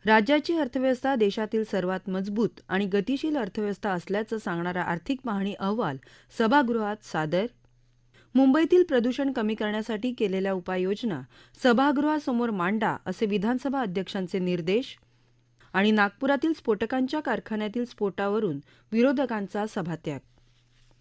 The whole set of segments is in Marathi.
राज्याची अर्थव्यवस्था देशातील सर्वात मजबूत आणि गतिशील अर्थव्यवस्था असल्याचं सांगणारा आर्थिक पाहणी अहवाल सभागृहात सादर. मुंबईतील प्रदूषण कमी करण्यासाठी केलेल्या उपाययोजना सभागृहासमोर मांडा असे विधानसभा अध्यक्षांचे निर्देश. आणि नागपुरातील स्फोटकांच्या कारखान्यातील स्फोटावरून विरोधकांचा सभात्याग.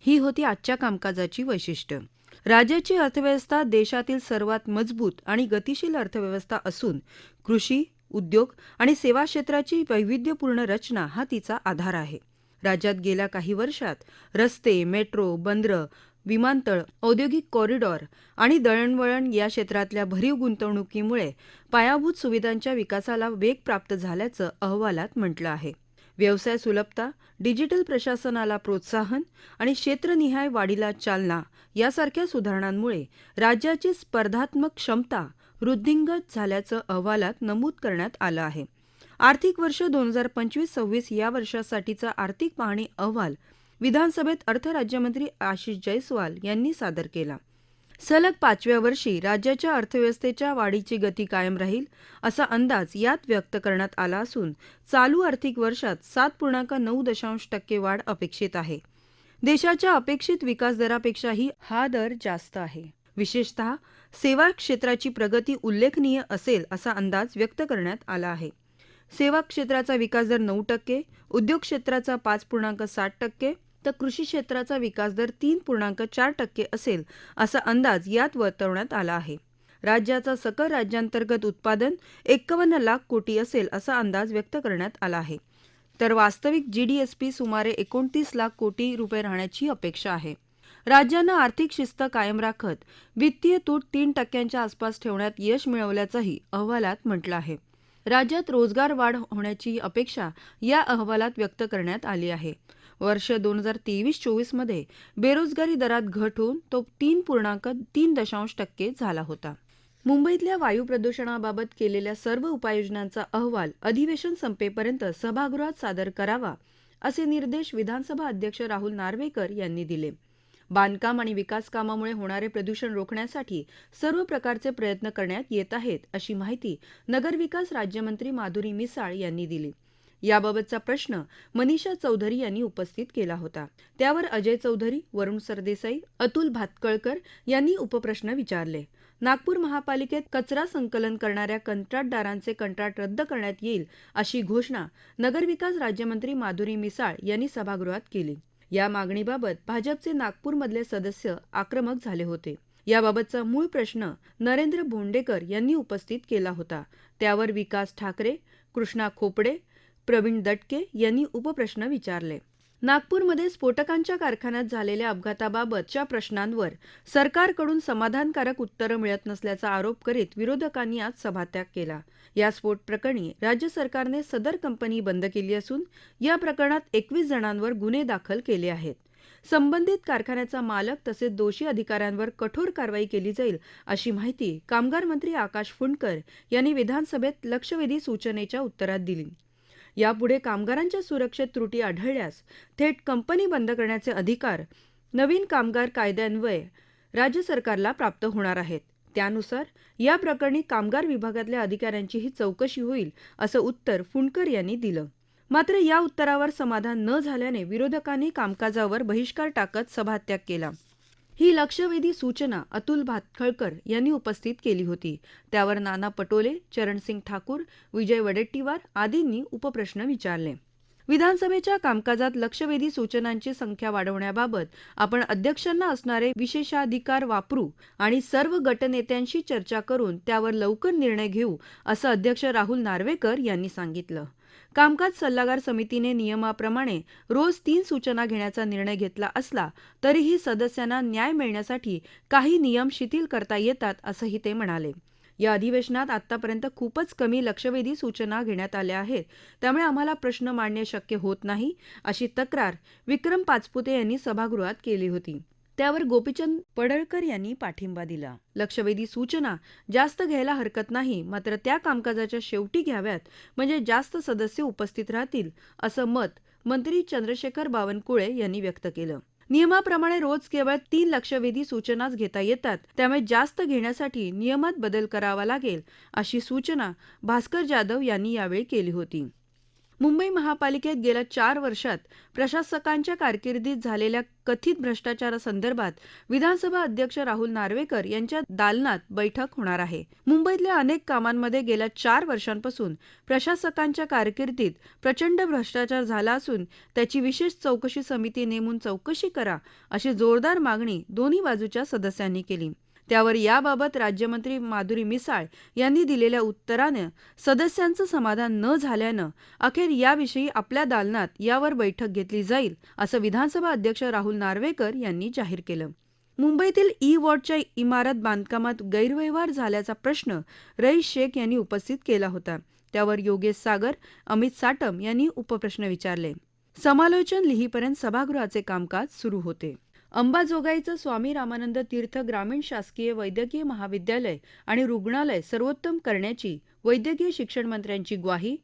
ही होती आजच्या कामकाजाची वैशिष्ट्य. राज्याची अर्थव्यवस्था देशातील सर्वात मजबूत आणि गतिशील अर्थव्यवस्था असून कृषी, उद्योग आणि सेवा क्षेत्राची वैविध्यपूर्ण रचना हा तिचा आधार आहे. राज्यात गेल्या काही वर्षात रस्ते, मेट्रो, बंदरं, विमानतळ, औद्योगिक कॉरिडॉर आणि दळणवळण या क्षेत्रातल्या भरीव गुंतवणुकीमुळे पायाभूत सुविधांच्या विकासाला वेग प्राप्त झाल्याचं अहवालात म्हटलं आहे. व्यवसाय सुलभता, डिजिटल प्रशासनाला प्रोत्साहन आणि क्षेत्रनिहाय वाढीला चालना यासारख्या सुधारणांमुळे राज्याची स्पर्धात्मक क्षमता वृद्धिंगत झाल्याचं अहवालात नमूद करण्यात आलं आहे. आर्थिक वर्ष 2025-26 या वर्षासाठीचा आर्थिक पाहणी अहवाल विधानसभेत अर्थ राज्यमंत्री आशिष जयस्वाल यांनी सादर केला. सलग 5व्या वर्षी राज्याच्या अर्थव्यवस्थेच्या वाढीची गती कायम राहील असा अंदाज यात व्यक्त करण्यात आला असून चालू आर्थिक वर्षात 7.9% वाढ अपेक्षित आहे. देशाच्या अपेक्षित विकास दरापेक्षाही हा दर जास्त आहे. विशेषतः सेवा क्षेत्राची प्रगती उल्लेखनीय असेल असा अंदाज व्यक्त करण्यात आला आहे. सेवा क्षेत्राचा विकास दर 9%, उद्योग क्षेत्राचा 5.7%, तर कृषी क्षेत्राचा विकास दर 3.4% असेल असा अंदाज यात वर्तवण्यात आला आहे. राज्याचा सकल राज्यांतर्गत उत्पादन 51 लाख कोटी असेल असा अंदाज व्यक्त करण्यात आला आहे. तर वास्तविक जीडीएसपी सुमारे 29 लाख कोटी रुपये राहण्याची अपेक्षा आहे. राज्यानं आर्थिक शिस्त कायम राखत वित्तीय तूट 3% आसपास ठेवण्यात यश मिळवल्याचंही अहवालात म्हटलं आहे. राज्यात रोजगार वाढ होण्याची अपेक्षा या अहवालात व्यक्त करण्यात आली आहे. वर्ष 2023-24 मध्ये बेरोजगारी दरात घट होऊन तो 3.3% झाला होता. मुंबईतल्या वायू प्रदूषणाबाबत केलेल्या सर्व उपाययोजनांचा अहवाल अधिवेशन संपेपर्यंत सभागृहात सादर करावा असे निर्देश विधानसभा अध्यक्ष राहुल नार्वेकर यांनी दिले. बांधकाम आणि विकास कामामुळे होणारे प्रदूषण रोखण्यासाठी सर्व प्रकारचे प्रयत्न करण्यात येत आहेत अशी माहिती नगरविकास राज्यमंत्री माधुरी मिसाळ यांनी दिली. याबाबतचा प्रश्न मनीषा चौधरी यांनी उपस्थित केला होता. त्यावर अजय चौधरी, वरुण सरदेसाई, अतुल भातकळकर यांनी उपप्रश्न विचारले. नागपूर महापालिकेत कचरा संकलन करणाऱ्या कंत्राटदारांचे कंत्राट रद्द करण्यात येईल अशी घोषणा नगरविकास राज्यमंत्री माधुरी मिसाळ यांनी सभागृहात केली. या मागणीबाबत भाजपचे नागपूरमधले सदस्य आक्रमक झाले होते. याबाबतचा मूळ प्रश्न नरेंद्र भोंडेकर यांनी उपस्थित केला होता. त्यावर विकास ठाकरे, कृष्णा खोपडे, प्रवीण दटके यांनी उपप्रश्न विचारले. नागपूरमध्ये स्फोटकांच्या कारखान्यात झालेल्या अपघाताबाबतच्या प्रश्नांवर सरकारकडून समाधानकारक उत्तरं मिळत नसल्याचा आरोप करीत विरोधकांनी आज सभात्याग केला. या स्फोट प्रकरणी राज्य सरकारने सदर कंपनी बंद केली असून या प्रकरणात 21 जणांवर गुन्हे दाखल केले आहेत. संबंधित कारखान्याचा मालक तसेच दोषी अधिकाऱ्यांवर कठोर कारवाई केली जाईल अशी माहिती कामगार मंत्री आकाश फुंडकर यांनी विधानसभेत लक्षवेधी सूचनेच्या उत्तरात दिली. यापुढे कामगारांच्या सुरक्षेत त्रुटी आढळल्यास थेट कंपनी बंद करण्याचे अधिकार नवीन कामगार कायद्यान्वये राज्य सरकारला प्राप्त होणार आहेत. त्यानुसार या प्रकरणी कामगार विभागातल्या अधिकाऱ्यांचीही चौकशी होईल असं उत्तर फुंडकर यांनी दिलं. मात्र या उत्तरावर समाधान न झाल्याने विरोधकांनी कामकाजावर बहिष्कार टाकत सभात्याग केला. ही लक्षवेधी सूचना अतुल भातखळकर यांनी उपस्थित केली होती. त्यावर नाना पटोले, चरणसिंग ठाकूर, विजय वडेट्टीवार आदींनी उपप्रश्न विचारले. विधानसभेच्या कामकाजात लक्षवेधी सूचनांची संख्या वाढवण्याबाबत आपण अध्यक्षांना असणारे विशेषाधिकार वापरू आणि सर्व गटनेत्यांशी चर्चा करून त्यावर लवकर निर्णय घेऊ असं अध्यक्ष राहुल नार्वेकर यांनी सांगितलं. कामकाज सल्लागार समितीने नियमाप्रमाणे रोज 3 सूचना घेण्याचा निर्णय घेतला असला तरीही सदस्यांना न्याय मिळण्यासाठी काही नियम शिथिल करता येतात असंही ते म्हणाले. या अधिवेशनात आतापर्यंत खूपच कमी लक्षवेधी सूचना घेण्यात आल्या आहेत, त्यामुळे आम्हाला प्रश्न मांडणे शक्य होत नाही अशी तक्रार विक्रम पाचपुते यांनी सभागृहात केली होती. त्यावर गोपीचंद पडळकर यांनी पाठिंबा दिला. लक्षवेधी सूचना जास्त घ्यायला हरकत नाही, मात्र त्या कामकाजाच्या शेवटी घ्याव्यात म्हणजे जास्त सदस्य उपस्थित राहतील असं मत मंत्री चंद्रशेखर बावनकुळे यांनी व्यक्त केलं. नियमाप्रमाणे रोज केवळ 3 लक्षवेधी सूचनाच घेता येतात, त्यामुळे जास्त घेण्यासाठी नियमात बदल करावा लागेल, अशी सूचना भास्कर जाधव यांनी यावेळी केली होती. मुंबई महापालिकेत गेल्या 4 वर्षात प्रशासकांच्या कारकिर्दीत झालेल्या कथित भ्रष्टाचारासंदर्भात विधानसभा अध्यक्ष राहुल नार्वेकर यांच्या दालनात बैठक होणार आहे. मुंबईतल्या अनेक कामांमध्ये गेल्या 4 वर्षांपासून प्रशासकांच्या कारकिर्दीत प्रचंड भ्रष्टाचार झाला असून त्याची विशेष चौकशी समिती नेमून चौकशी करा, अशी जोरदार मागणी दोन्ही बाजूच्या सदस्यांनी केली. त्यावर याबाबत राज्यमंत्री माधुरी मिसाळ यांनी दिलेल्या उत्तरानं सदस्यांचं समाधान न झाल्यानं अखेर याविषयी आपल्या दालनात यावर बैठक घेतली जाईल, असं विधानसभा अध्यक्ष राहुल नार्वेकर यांनी जाहीर केलं. मुंबईतील ई-वॉर्डच्या इमारत बांधकामात गैरव्यवहार झाल्याचा प्रश्न रईस शेख यांनी उपस्थित केला होता. त्यावर योगेश सागर, अमित साटम यांनी उपप्रश्न विचारले. समालोचन लिहीपर्यंत सभागृहाचे कामकाज सुरू होते. अंबाजोगाईचं स्वामी रामानंद तीर्थ ग्रामीण शासकीय वैद्यकीय महाविद्यालय आणि रुग्णालय सर्वोत्तम करण्याची वैद्यकीय शिक्षण मंत्र्यांची ग्वाही.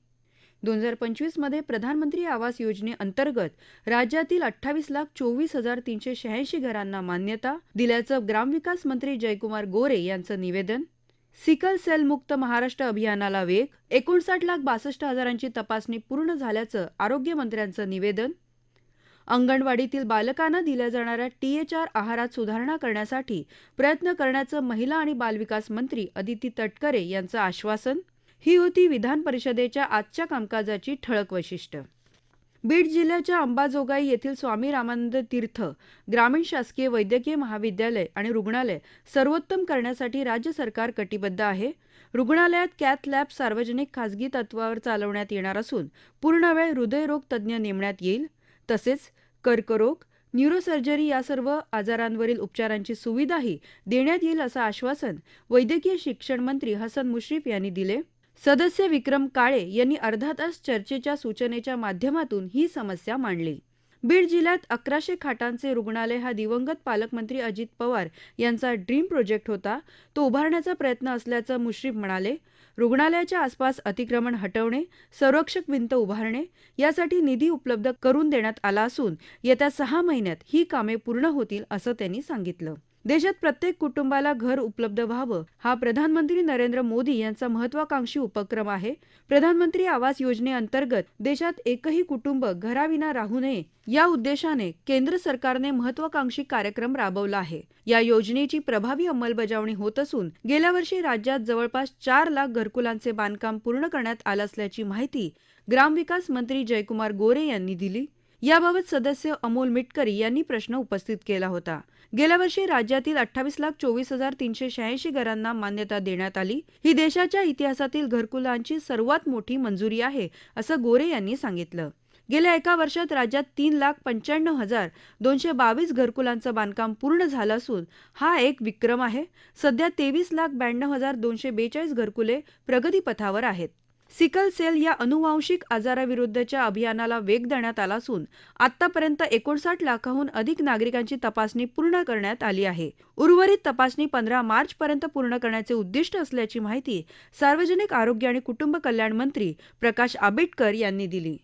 2025 मध्ये प्रधानमंत्री आवास योजनेअंतर्गत राज्यातील 28,24,386 घरांना मान्यता दिल्याचं ग्रामविकास मंत्री जयकुमार गोरे यांचं निवेदन. सिकल सेल मुक्त महाराष्ट्र अभियानाला वेग. 59,62,000ची तपासणी पूर्ण झाल्याचं आरोग्यमंत्र्यांचं निवेदन. अंगणवाडीतील बालकांना दिल्या जाणाऱ्या THR आहारात सुधारणा करण्यासाठी प्रयत्न करण्याचं महिला आणि बालविकास मंत्री अदिती तटकरे यांचं आश्वासन. ही होती विधान परिषदेच्या आजच्या कामकाजाची ठळक वैशिष्ट्य. बीड जिल्ह्याच्या अंबाजोगाई येथील स्वामी रामानंद तीर्थ ग्रामीण शासकीय वैद्यकीय महाविद्यालय आणि रुग्णालय सर्वोत्तम करण्यासाठी राज्य सरकार कटिबद्ध आहे. रुग्णालयात कॅथ लॅब सार्वजनिक खासगी तत्वावर चालवण्यात येणार असून पूर्णवेळ हृदयरोग तज्ज्ञ नेमण्यात येईल. तसेच कर्करोग, न्यूरोसर्जरी या सर्व आजारांवरील उपचारांची सुविधाही देण्यात येईल, असं आश्वासन वैद्यकीय शिक्षण मंत्री हसन मुश्रीफ यांनी दिले. सदस्य विक्रम काळे यांनी अर्धा तास चर्चेच्या सूचनेच्या माध्यमातून ही समस्या मांडली. बीड जिल्ह्यात 1100 खाटांचे रुग्णालय हा दिवंगत पालकमंत्री अजित पवार यांचा ड्रीम प्रोजेक्ट होता. तो उभारण्याचा प्रयत्न असल्याचं मुश्रीफ म्हणाले. रुग्णालयाच्या आसपास अतिक्रमण हटवणे, संरक्षक भिंत उभारणे यासाठी निधी उपलब्ध करून देण्यात आला असून येत्या 6 महिन्यात ही कामे पूर्ण होतील, असं त्यांनी सांगितलं. देशात प्रत्येक कुटुंबाला घर उपलब्ध व्हावं हा प्रधानमंत्री नरेंद्र मोदी यांचा महत्वाकांक्षी उपक्रम आहे. प्रधानमंत्री आवास योजनेअंतर्गत देशात एकही कुटुंब घराविना राहू नये या उद्देशाने केंद्र सरकारने महत्वाकांक्षी कार्यक्रम राबवला आहे. या योजनेची प्रभावी अंमलबजावणी होत असून गेल्या वर्षी राज्यात जवळपास 4 लाख घरकुलांचे बांधकाम पूर्ण करण्यात आलं असल्याची माहिती ग्रामविकास मंत्री जयकुमार गोरे यांनी दिली. याबाबत सदस्य अमोल मिटकरी यांनी प्रश्न उपस्थित केला होता. गेल्या वर्षी राज्यातील 28,24,386 घरांना मान्यता देण्यात आली. ही देशाच्या इतिहासातील घरकुलांची सर्वात मोठी मंजुरी आहे, असं गोरे यांनी सांगितलं. गेल्या एका वर्षात राज्यात 3,95,222 घरकुलांचं बांधकाम पूर्ण झालं असून हा एक विक्रम आहे. सध्या 23,92,242 घरकुले प्रगतीपथावर आहेत. सिकल सेल या अनुवांशिक आजाराविरुद्धच्या अभियानाला वेग देण्यात आला असून आतापर्यंत 59 लाखाहून अधिक नागरिकांची तपासणी पूर्ण करण्यात आली आहे. उर्वरित तपासणी 15 मार्चपर्यंत पूर्ण करण्याचे उद्दिष्ट असल्याची माहिती सार्वजनिक आरोग्य आणि कुटुंब कल्याण मंत्री प्रकाश आंबेडकर यांनी दिली.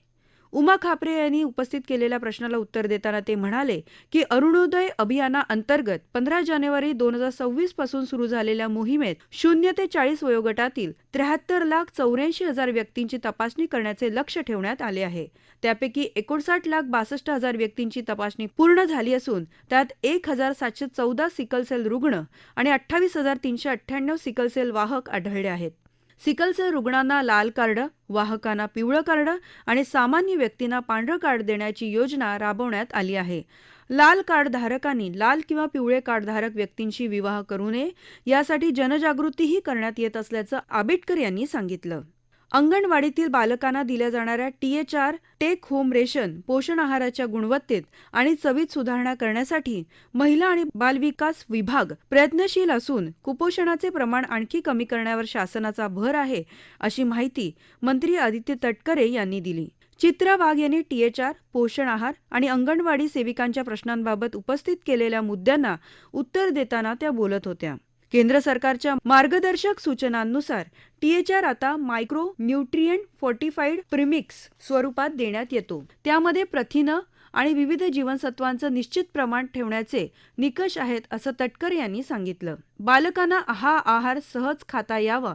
उमा खापरे यांनी उपस्थित केलेल्या प्रश्नाला उत्तर देताना ते म्हणाले की अरुणोदय अभियानाअंतर्गत 15 जानेवारी 2026 पासून सुरू झालेल्या मोहिमेत 0 ते 40 वयोगटातील 73,84,000 व्यक्तींची तपासणी करण्याचे लक्ष्य ठेवण्यात आले आहे. त्यापैकी 59,62,000 व्यक्तींची तपासणी पूर्ण झाली असून त्यात 1,714 सिकलसेल रुग्ण आणि 28,398 सिकलसेल वाहक आढळले आहेत. सिकलसेल रुग्णांना लाल कार्ड, वाहकांना पिवळं कार्ड आणि सामान्य व्यक्तींना पांढरं कार्ड देण्याची योजना राबवण्यात आली आहे. लाल कार्ड धारकांनी लाल किंवा पिवळे कार्ड धारक व्यक्तींशी विवाह करू नये यासाठी जनजागृतीही करण्यात येत असल्याचं आंबेडकर यांनी सांगितलं. अंगणवाडीतील बालकांना दिल्या जाणाऱ्या THR टेक होम रेशन पोषण आहाराच्या गुणवत्तेत आणि चवीत सुधारणा करण्यासाठी महिला आणि बालविकास विभाग प्रयत्नशील असून कुपोषणाचे प्रमाण आणखी कमी करण्यावर शासनाचा भर आहे, अशी माहिती मंत्री आदित्य तटकरे यांनी दिली. चित्रा वाघ यांनी THR, पोषण आहार आणि अंगणवाडी सेविकांच्या प्रश्नांबाबत उपस्थित केलेल्या मुद्द्यांना उत्तर देताना त्या बोलत होत्या. केंद्र सरकारच्या मार्गदर्शक सूचनांनुसार THR आता मायक्रो न्यूट्रिएंट फोर्टिफाईड प्रीमिक्स स्वरूपात देण्यात येतो. त्यामध्ये प्रथिनं, आणि विविध जीवनसत्वांचं निश्चित प्रमाण ठेवण्याचे निकष आहेत, असं तटकरे यांनी सांगितलं. बालकांना हा आहार सहज खाता यावा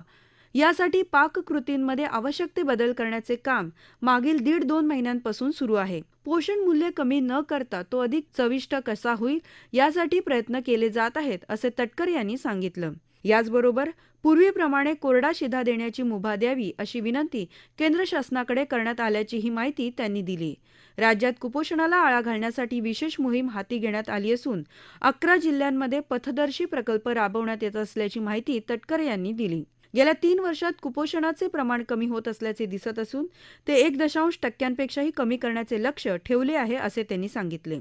यासाठी पाककृतींमध्ये आवश्यक ते बदल करण्याचे काम मागील 1.5-2 महिन्यांपासून सुरू आहे. पोषण मूल्य कमी न करता तो अधिक चविष्ट कसा होईल यासाठी प्रयत्न केले जात आहेत, असे तटकरे यांनी सांगितलं. याचबरोबर पूर्वीप्रमाणे कोरडा शिधा देण्याची मुभा द्यावी अशी विनंती केंद्र शासनाकडे करण्यात आल्याचीही माहिती त्यांनी दिली. राज्यात कुपोषणाला आळा घालण्यासाठी विशेष मोहीम हाती घेण्यात आली असून 11 जिल्ह्यांमध्ये पथदर्शी प्रकल्प राबवण्यात येत असल्याची माहिती तटकरे यांनी दिली. गेल्या 3 वर्षात कुपोषणाचे प्रमाण कमी होत असल्याचे दिसत असून ते 1% कमी करण्याचे लक्ष्य ठेवले आहे, असे त्यांनी सांगितले.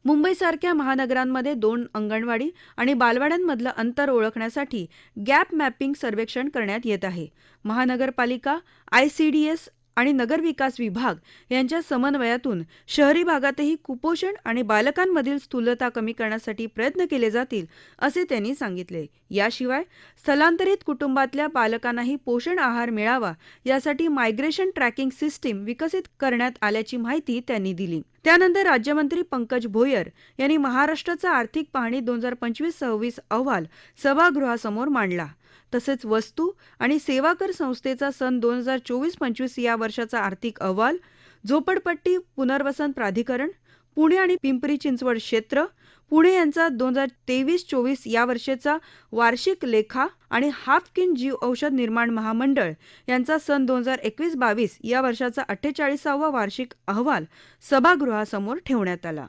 मुंबईसारख्या महानगरांमध्ये 2 अंगणवाडी आणि बालवाड्यांमधलं अंतर ओळखण्यासाठी गॅप मॅपिंग सर्वेक्षण करण्यात येत आहे. महानगरपालिका, ICDS आणि नगरविकास विभाग यांच्या समन्वयातून शहरी भागातही कुपोषण आणि बालकांमधील स्थूलता कमी करण्यासाठी प्रयत्न केले जातील, असे त्यांनी सांगितले. याशिवाय स्थलांतरित कुटुंबातल्या बालकांनाही पोषण आहार मिळावा यासाठी मायग्रेशन ट्रॅकिंग सिस्टीम विकसित करण्यात आल्याची माहिती त्यांनी दिली. त्यानंतर राज्यमंत्री पंकज भोयर यांनी महाराष्ट्राचा आर्थिक पाहणी 2025-26 अहवाल सभागृहासमोर मांडला. तसेच वस्तू आणि सेवा कर संस्थेचा सन 2024-25 या वर्षाचा आर्थिक अहवाल, झोपडपट्टी पुनर्वसन प्राधिकरण, पुणे आणि पिंपरी चिंचवड क्षेत्र, पुणे यांचा 2023-24 या वर्षाचा वार्षिक लेखा आणि हाफकिन जीव औषध निर्माण महामंडळ यांचा सन 2021-22 या वर्षाचा 48वा वार्षिक अहवाल सभागृहासमोर ठेवण्यात आला.